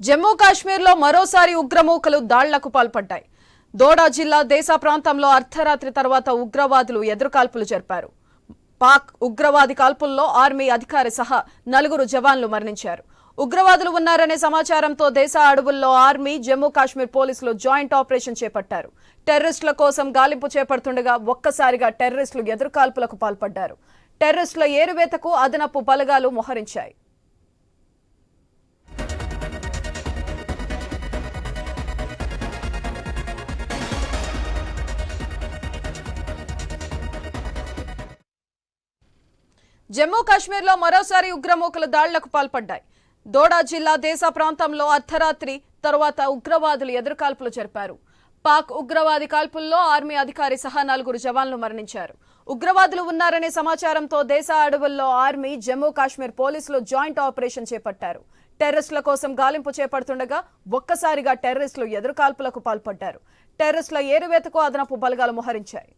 జమ్మూ కాశ్మీర్లో మరోసారి ఉగ్రమూకలు దాళ్లకు పాల్పడ్డాయి. దోడా జిల్లా దేశా ప్రాంతంలో అర్ధరాత్రి తర్వాత ఉగ్రవాదులు ఎదురుకాల్పులు జరిపారు. పాక్ ఉగ్రవాది కాల్పుల్లో ఆర్మీ అధికారి సహా 4 జవాన్లు మరణించారు. ఉగ్రవాదులు ఉన్నారనే సమాచారంతో దేశ అడవుల్లో ఆర్మీ, జమ్మూ కాశ్మీర్ పోలీసులు జాయింట్ ఆపరేషన్ చేపట్టారు. టెర్రరిస్టుల కోసం గాలింపు చేపడుతుండగా ఒక్కసారిగా టెర్రరిస్టులు ఎదురుకాల్పులకు పాల్పడ్డారు. టెర్రరిస్టుల ఏరువేతకు అదనపు బలగాలు మోహరించాయి. జమ్మూ కాశ్మీర్లో మరోసారి ఉగ్రమూకలు దాళ్లకు పాల్పడ్డాయి. దోడా జిల్లా దేశా ప్రాంతంలో అర్ధరాత్రి తర్వాత ఉగ్రవాదులు ఎదురుకాల్పులు జరిపారు. పాక్ ఉగ్రవాది కాల్పుల్లో ఆర్మీ అధికారి సహా 4 జవాన్లు మరణించారు. ఉగ్రవాదులు ఉన్నారనే సమాచారంతో దేశ అడవుల్లో ఆర్మీ, జమ్మూ కాశ్మీర్ పోలీసులు జాయింట్ ఆపరేషన్ చేపట్టారు. టెర్రరిస్టుల కోసం గాలింపు చేపడుతుండగా ఒక్కసారిగా టెర్రరిస్టులు ఎదురుకాల్పులకు పాల్పడ్డారు. టెర్రరిస్టుల ఏరువేతకు అదనపు బలగాలు మోహరించాయి.